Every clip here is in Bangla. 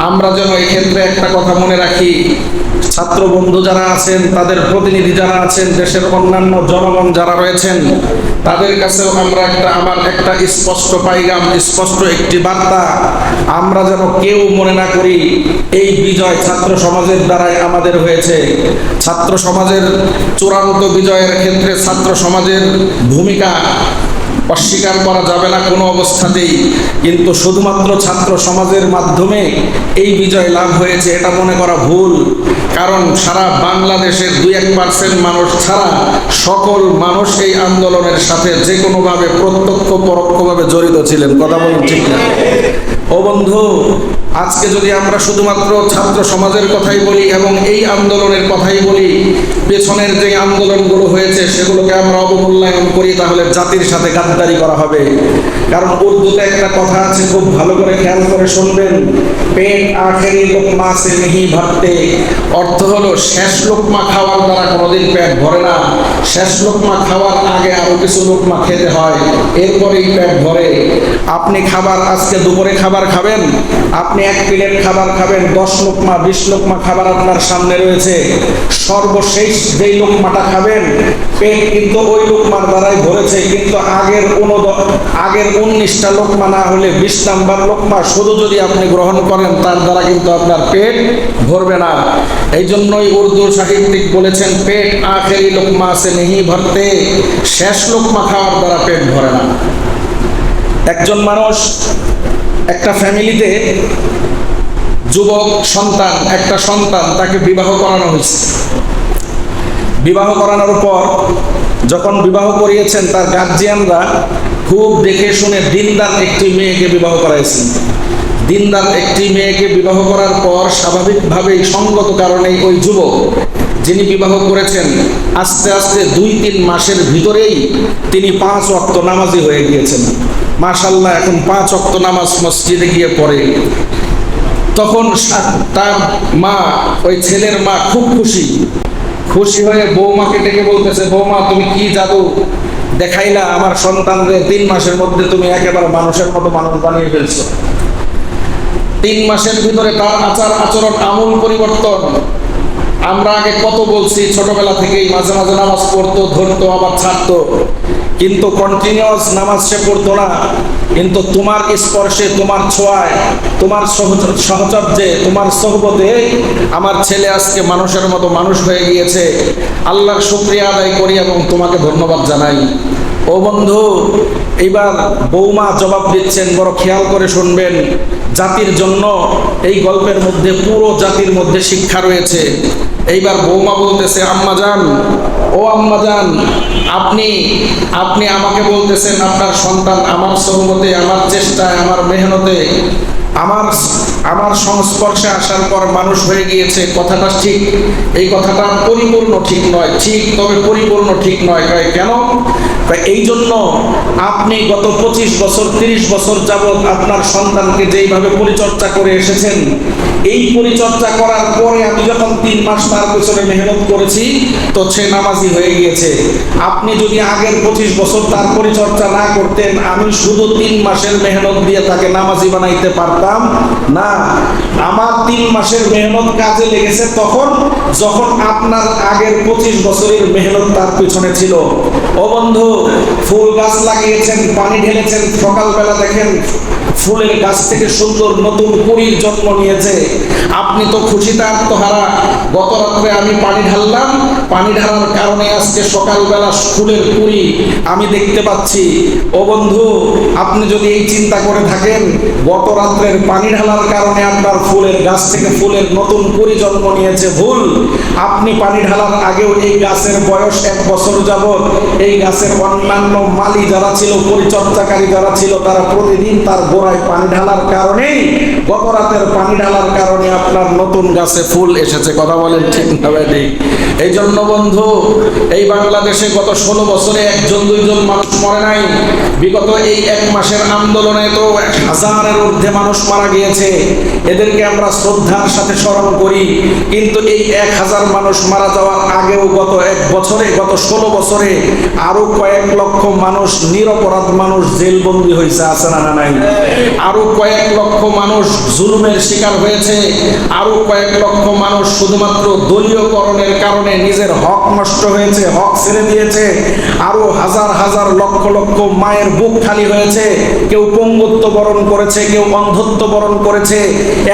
আমরা যেন এই ক্ষেত্রে একটা কথা মনে রাখি, ছাত্র বন্ধু যারা আছেন, তাদের প্রতিনিধি যারা আছেন, দেশের অন্যান্য জনগণ যারা রয়েছেন, তাদের কাছেও আমার একটা স্পষ্ট পাইগাম, স্পষ্ট একটি বার্তা, আমরা যেন কেউ মনে না করি এই বিজয় ছাত্র সমাজের দ্বারাই আমাদের হয়েছে। ছাত্র সমাজের চূড়ান্ত বিজয়ের ক্ষেত্রে ছাত্র সমাজের ভূমিকা অস্বীকার করা যাবে না কোনো অবস্থাতেই, কিন্তু শুধুমাত্র ছাত্র সমাজের মাধ্যমে এই বিজয় লাভ হয়েছে এটা মনে করা ভুল। কারণ সারা বাংলাদেশের 2-1% মানুষ ছাড়া সকল মানুষ এই আন্দোলনের সাথে যে কোনোভাবে প্রত্যক্ষ পরোক্ষভাবে জড়িত ছিলেন। কথা বলুন ঠিক না? ও বন্ধু, আজকে যদি আমরা শুধুমাত্র ছাত্র সমাজের কথাই বলি এবং এই আন্দোলনের কথাই বলি, পেছনের যে আন্দোলনগুলো হয়েছে সেগুলোকে আমরা অবমূল্যায়ন করি, তাহলে জাতির সাথে গাদ্দারি করা হবে। কারণ উর্দুতে একটা কথা আছে, খুব ভালো করে খেয়াল করে শুনবেন, পেট আখেরি লোকমা সে নেহি ভরতে। অর্থ হলো শেষ লোকমা খাওয়ার দ্বারা কোনোদিন পেট ভরে না, শেষ লোকমা খাওয়ার আগে আরো কিছু লোকমা খেতে হয়, এরপরেই পেট ভরে। আপনি খাবার আজকে দুপুরে খাবার খাবেন, আপনি 1 প্লেট খাবার খাবেন, 10 লোকমা 20 লোকমা খাবার আপনার সামনে রয়েছে, সর্বশেষ যেই লোকমাটা খাবেন পেট কিন্তু ওই লোকমার দ্বারাই ভরেছে, কিন্তু আগের 19টা লোকমা না হলে 20 নাম্বার লোকমা শুধু যদি আপনি গ্রহণ করেন, তার দ্বারা কিন্তু আপনার পেট ভরবে না। এই জন্যই উর্দু সাহিত্যিক বলেছেন, পেট আখেরি লোকমা সে নেহি ভরতে, শেষ লোকমা খাওয়ার দ্বারা পেট ভরে না। একজন মানুষ, একটা ফ্যামিলিতে যুবক সন্তান, একটা সন্তান, তাকে বিবাহ করানো হয়েছে। বিবাহ করানোর পর যখন বিবাহ করিয়েছেন, তার গার্জিয়ানরা খুব দেখে শুনে দিনদার একটি মেয়েকে বিবাহ করাইছেন। দিনদার একটি মেয়েকে বিবাহ করার পর স্বাভাবিকভাবেই সঙ্গত কারণেই ওই যুবক যিনি বিবাহ করেছেন আস্তে আস্তে 2-3 মাসের ভিতরেই তিনি 5 ওয়াক্ত নামাজি হয়ে গিয়েছেন। মাশাআল্লাহ, এখন 5 ওয়াক্ত নামাজ মসজিদে গিয়ে পড়ে। তখন তার মা, ওই ছেলের মা খুব খুশি হয়ে বৌমাকে ডেকে বলতেছে, বৌমা তুমি কি জাদু দেখাইলা আমার সন্তানদের, 3 মাসের মধ্যে তুমি একেবারে মানুষের মতো মানুষ বানিয়ে ফেলছো। 3 মাসের ভিতরে তার আচার আচরণ আমূল পরিবর্তন। আমরা আগে কত বলছি, ছোটবেলা থেকেই মাঝে মাঝে নামাজ পড়তো, ধরতো, আবার ছাড়তো, কিন্তু কন্টিনিউয়াস নামাজ সে পড়তো না। কিন্তু তোমার স্পর্শে, তোমার ছোঁয়ায়, তোমার সহচর্যে, তোমার সোহবতে আমার ছেলে আজকে মানুষের মতো মানুষ হয়ে গিয়েছে। আল্লাহর শুকরিয়া আদায় করি এবং তোমাকে ধন্যবাদ জানাই। ও বন্ধু, এইবার বৌমা জবাব দিচ্ছেন, বড় খেয়াল করে শুনবেন, জাতির জন্য এই গল্পের মধ্যে, পুরো জাতির মধ্যে শিক্ষা রয়েছে। এইবার বৌমা বলতেছে, আম্মাজান, ও আম্মাজান, আপনি আমাকে বলতেছেন আপনার সন্তান আমার সোহবতে, আমার চেষ্টায়, আমার মেহনতে, আমার সংস্পর্শে আসার পর মানুষ হয়ে গিয়েছে। কথাটা ঠিক, এই কথাটা পরিপূর্ণ ঠিক নয়। ঠিক, তবে পরিপূর্ণ ঠিক নয়। কেন? এই জন্য আপনি গত 25 বছর 30 বছর যাবৎ আপনার সন্তানকে যেইভাবে পরিচর্যা করে এসেছেন, এই পরিচর্যা করার পরে আমি যখন 3 মাস তার পেছনে মেহনত করেছি, তো সে নামাজি হয়ে গিয়েছে। আপনি যদি আগের 25 বছর তার পরিচর্যা না করতেন, আমি শুধু 3 মাসের মেহনত দিয়ে তাকে নামাজি বানাইতে পারতাম না। আমার 3 মাসের মেহনত কাজে লেগেছে তখন, যখন আপনার আগের 25 বছরের মেহনত তার পিছনে ছিল। ও বন্ধু, ফুল গাছ লাগিয়েছেন, পানি ঢেলেছেন, সকালবেলা দেখেন ফুলের গাছ থেকে সুন্দর নতুন কুড়ির জন্ম নিয়েছে, আপনি তো খুশিতে আত্মহারা। গত রাত্রে আমি পানি ঢাললাম, পানি ঢালার কারণে আজকে সকালবেলা ফুলের কুড়ি আমি দেখতে পাচ্ছি। ও বন্ধু, আপনি যদি এই চিন্তা করে থাকেন গত রাত্রের পানি ঢালার কারণে আপনার ফুলের গাছ থেকে ফুলের নতুন কুড়ি জন্ম নিয়েছে, ভুল। আপনি পানি ঢালার আগেও এই গাছের বয়স 1 বছর যাবত এই গাছের অন্যান্য মালি যারা ছিল, পরিচর্যাকারী যারা ছিল, তারা প্রতিদিন তার গোড়ায় পানি ঢালার কারণেই, গত রাতের পানি ঢালার কারণে আপনার নতুন গাছে ফুল এসেছে। কথা বলেন ঠিক না ভাই? এই জন্য বন্ধু, এই বাংলাদেশে গত 16 বছরে 1-2 মানুষ মরে নাই। বিগত এই 1 মাসের আন্দোলনে তো 1000-এর ঊর্ধ্বে মানুষ মারা গিয়েছে। এদেরকে আমরা শ্রদ্ধার সাথে স্মরণ করি, কিন্তু এই 1000 মানুষ মারা যাওয়ার আগেও গত 1 বছরে, গত 16 বছরে আরো কয়েক লক্ষ মানুষ, নিরপরাধ মানুষ জেলবন্দি হয়েছে, আছে না নাই? আরো কয়েক লক্ষ মানুষ জুলুমের শিকার হয়েছে, আরো কয়েক লক্ষ মানুষ শুধুমাত্র দলীয়করণের কারণে নিজের হক নষ্ট হয়েছে, হক ছেড়ে দিয়েছে, আরো হাজার হাজার লক্ষ লক্ষ মায়ের বুক খালি হয়েছে, কেউ পঙ্গুত্ব বরণ করেছে, কেউ অন্ধত্ব বরণ করেছে।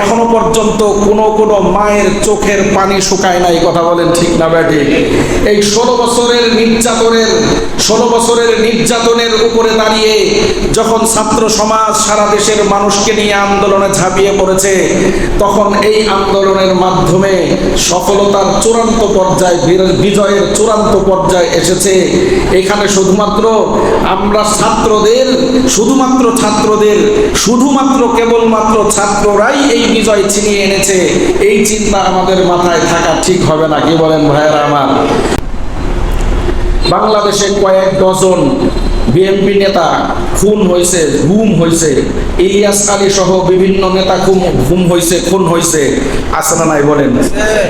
এখনো পর্যন্ত কোনো কোনো মায়ের চোখের পানি শুকায় নাই, কথা বলেন ঠিক না ব্যাটি? এই 16 বছরের নির্যাতনের উপরে দাঁড়িয়ে যখন ছাত্র সমাজ সারা দেশের মানুষকে নিয়ে আন্দোলনে ঝাঁপিয়ে পড়েছে, তখন এই আন্দোলনের মাধ্যমে সফলতার চূড়ান্ত পর্যায়ে, বিজয়ের চূড়ান্ত পর্যায়ে এসেছে। এখানে শুধুমাত্র কেবলমাত্র ছাত্ররাই এই বিজয় ছিনিয়ে এনেছে, এই চিন্তা আমাদের মাথায় থাকা ঠিক হবে না। কি বলেন ভাইয়েরা আমার? বাংলাদেশে কয়েক ডজন বিএনপি নেতা খুন হয়েছে, গুম হয়েছে, ইলিয়াস আলী সহ বিভিন্ন নেতা খুন হয়েছে, আছে না নাই বলেন?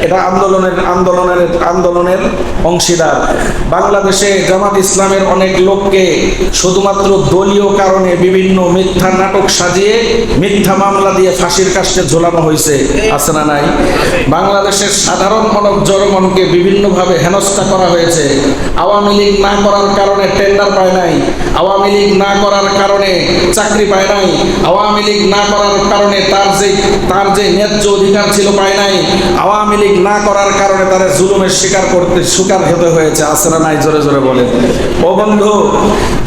এটা আন্দোলনের অংশীদার। বাংলাদেশে জামাত ইসলামের অনেক লোককে শুধুমাত্র দলীয় কারণে বিভিন্ন মিথ্যা নাটক সাজিয়ে মিথ্যা মামলা দিয়ে ফাঁসির কাস্টে ঝোলানো হয়েছে, আছে না নাই? বাংলাদেশের সাধারণ মানব জনগণকে বিভিন্নভাবে হেনস্থা করা হয়েছে। আওয়ামী লীগ না করার কারণে টেন্ডার পায় নাই, আওয়ামী লীগ না করার কারণে চাকরি পায় নাই, আওয়ামী লীগ না করার কারণে তার যে ন্যায্য অধিকার ছিল পায় নাই, আওয়ামী লীগ না করার কারণে তার জুলুমের শিকার হতে হয়েছে, আছে না নাই? জোরে জোরে বলেন। ও বন্ধু,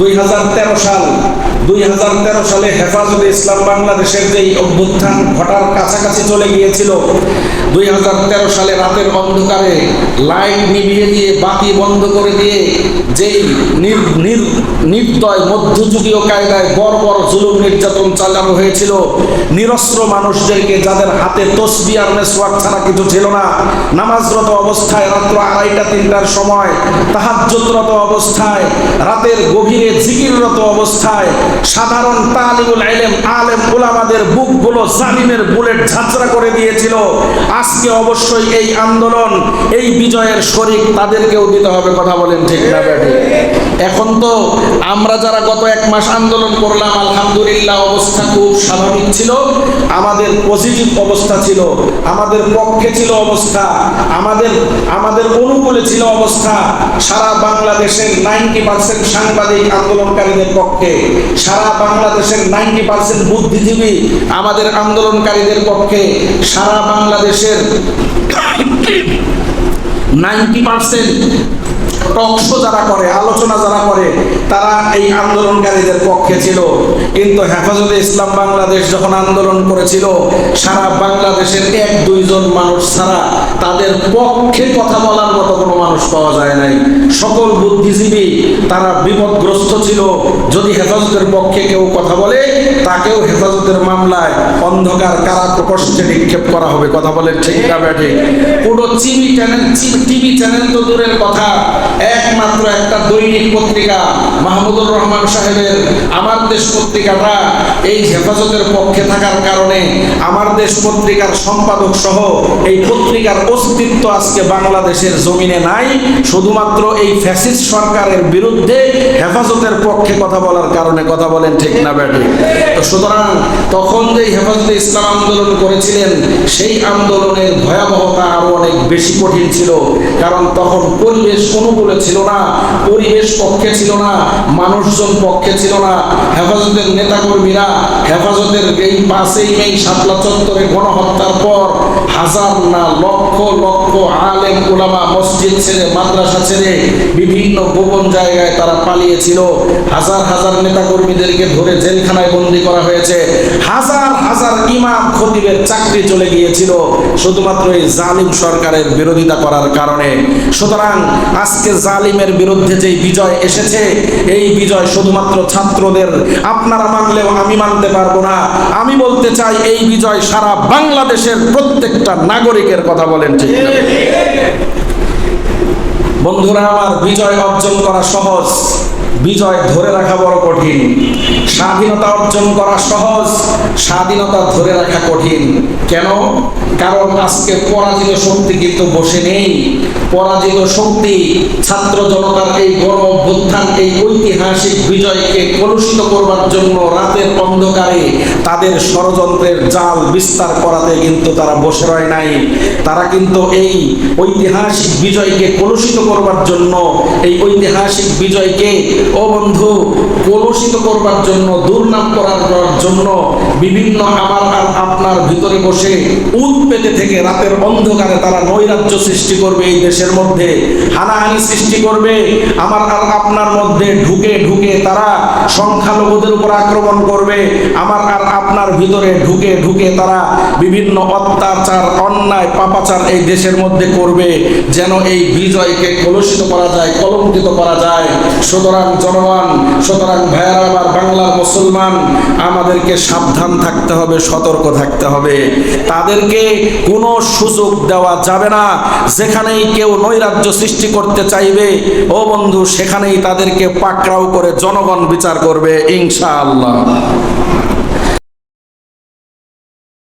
2013 সালে হেফাজতে ইসলাম বাংলাদেশের যেই অভ্যুত্থান ঘটার কাছাকাছি চলে গিয়েছিল, 2013 সালে রাতের অন্ধকারে লাইট নিভিয়ে দিয়ে, বাতি বন্ধ করে দিয়ে যেই নির্দয় মধ্যযুগীয় কায়দায় বর্বর জুলুম নির্যাতন চালানো হয়েছিল, নিরস্ত্র মানুষদেরকে, যাদের হাতে তসবি আর মেসওয়াক ছাড়া কিছু ছিল না, নামাজরত অবস্থায় রাত্র 2:30-3টার সময়, তাহাজ্জুদরত অবস্থায়, রাতের গভীরে জিকিররত অবস্থায় সাধারণ তালিবুল ইলম আলেম উলামাদের বুকগুলো জালিমের বুলেট ঝাঁঝরা করে দিয়েছিল। আজকে অবশ্যই এই আন্দোলন, এই বিজয়ের শরীক তাদেরকেও দিতে হবে, কথা বলেন ঠিক না ব্যাটি? এখন তো আমরা যারা গত 1 মাস আন্দোলন করলাম, আলহামদুলিল্লাহ অবস্থা খুব স্বাভাবিক ছিল, আমাদের পজিটিভ অবস্থা ছিল, আমাদের পক্ষে ছিল অবস্থা, আমাদের অনুকূলে ছিল অবস্থা। সারা বাংলাদেশের 90% সাংবাদিক আন্দোলনকারীদের পক্ষে, সারা বাংলাদেশের 90% বুদ্ধিজীবী আমাদের আন্দোলনকারীদের পক্ষে, সারা বাংলাদেশের 90% টকশো যারা করে, আলোচনা যারা করে, তারা এই আন্দোলনকারীদের পক্ষে ছিল। কিন্তু হেফাজতে ইসলাম বাংলাদেশ যখন আন্দোলন করেছিল, সারা বাংলাদেশের 1-2 জন মানুষ ছাড়া তাদের পক্ষে কথা বলার মতো কোনো মানুষ পাওয়া যায় নাই। সকল বুদ্ধিজীবী তারা বিপদগ্রস্ত ছিল। যদি হেফাজতের পক্ষে কেউ কথা বলে, তাকেও হেফাজতের মামলায় অন্ধকার কারা প্রকোষ্ঠে নিক্ষেপ করা হবে, কথা বলে ঠিক না ব্যাঠিক? পুরো টিভি চ্যানেল তো দূরের কথা, একমাত্র একটা দৈনিক পত্রিকা মাহমুদুর রহমান সাহেবের আমার দেশ পত্রিকাটা এই হেফাজতের পক্ষে থাকার কারণে আমার দেশ পত্রিকার সম্পাদক সহ এই পত্রিকার অস্তিত্ব আজকে বাংলাদেশের জমিনে নাই, শুধুমাত্র এই ফ্যাসিস্ট সরকারের বিরুদ্ধে হেফাজতের পক্ষে কথা বলার কারণে, কথা বলেন ঠিক না ব্যাটি? তো সুতরাং তখন যে হেফাজতে ইসলাম আন্দোলন করেছিলেন, সেই আন্দোলনের ভয়াবহতা আরো অনেক বেশি কঠিন ছিল, কারণ তখন পরিবেশ অনুকূলে ছিল না, পরিবেশ পক্ষে ছিল না, মানুষজন পক্ষে ছিল না। হেফাজতের নেতাকর্মীরা হেফাজতের এই 5ই মে শাপলা চত্বরে গণহত্যার পর হাজার না লক্ষ লক্ষ আলেম উলামা মসজিদ ছেড়ে, মাদ্রাসা ছেড়ে বিভিন্ন গোপন জায়গায় তারা পালিয়েছিল। হাজার হাজার নেতাকর্মীদেরকে ধরে জেলখানায় বন্দী করা হয়েছে, হাজার হাজার ইমাম খতিবের চাকরি চলে গিয়েছিল শুধুমাত্র এই জালিম সরকারের বিরোধিতা করার কারণে। সুতরাং আজকে জালিমের বিরুদ্ধে যে বিজয় এসেছে, এই বিজয় শুধুমাত্র ছাত্রদের, আপনারা মানলেও আমি মানতে পারবো না। আমি বলতে চাই এই বিজয় সারা বাংলাদেশের প্রত্যেকটা নাগরিকের, কথা বলেন ঠিক না? বন্ধুরা আমার, বিজয় অর্জন করা সহজ, বিজয় ধরে রাখা বড় কঠিন। স্বাধীনতা অর্জন করা সহজ, স্বাধীনতা ধরে রাখা কঠিন। কেন? কারণ আজকে পরাজিত শক্তি কিন্তু বসে নেই। পরাজিত শক্তি ছাত্র জনতার এই গণ অভ্যুত্থান, এই ঐতিহাসিক বিজয়কে কলুষিত করবার জন্য রাতের অন্ধকারে তাদের ষড়যন্ত্রের জাল বিস্তার করাতে কিন্তু তারা বসে রয় নাই। তারা কিন্তু এই ঐতিহাসিক বিজয়কে কলুষিত করবার জন্য, এই ঐতিহাসিক বিজয়কে ও বন্ধু কলুষিত করবার জন্য, দুর্নাম করার জন্য বিভিন্ন আমার আর আপনার ভিতরে বসে পেতে থেকে রাতের অন্ধকারে তারা নৈরাজ্য সৃষ্টি করবে, এই দেশের মধ্যে হানাহানি সৃষ্টি করবে। আমার আর আপনার মধ্যে ঢুকে ঢুকে তারা সংখ্যালঘুদের উপর আক্রমণ করবে। আমার আর আপনার ভিতরে ঢুকে ঢুকে তারা বিভিন্ন অত্যাচার, অন্যায়, পাপাচার এই দেশের মধ্যে করবে, যেন এই বিজয়কে কলুষিত করা যায়, কলঙ্কিত করা যায়। সুতরাং জনগণ, সুতরাং ভাইয়েরা, আমার বাংলার মুসলমান, আমাদেরকে সাবধান থাকতে হবে, সতর্ক থাকতে হবে। তাদেরকে কোনো সুযোগ দেওয়া যাবে না। যেখানেই কেউ নৈরাজ্য সৃষ্টি করতে চাইবে ও বন্ধু, সেখানেই তাদেরকে পাকড়াও করে জনগণ বিচার করবে ইনশাআল্লাহ।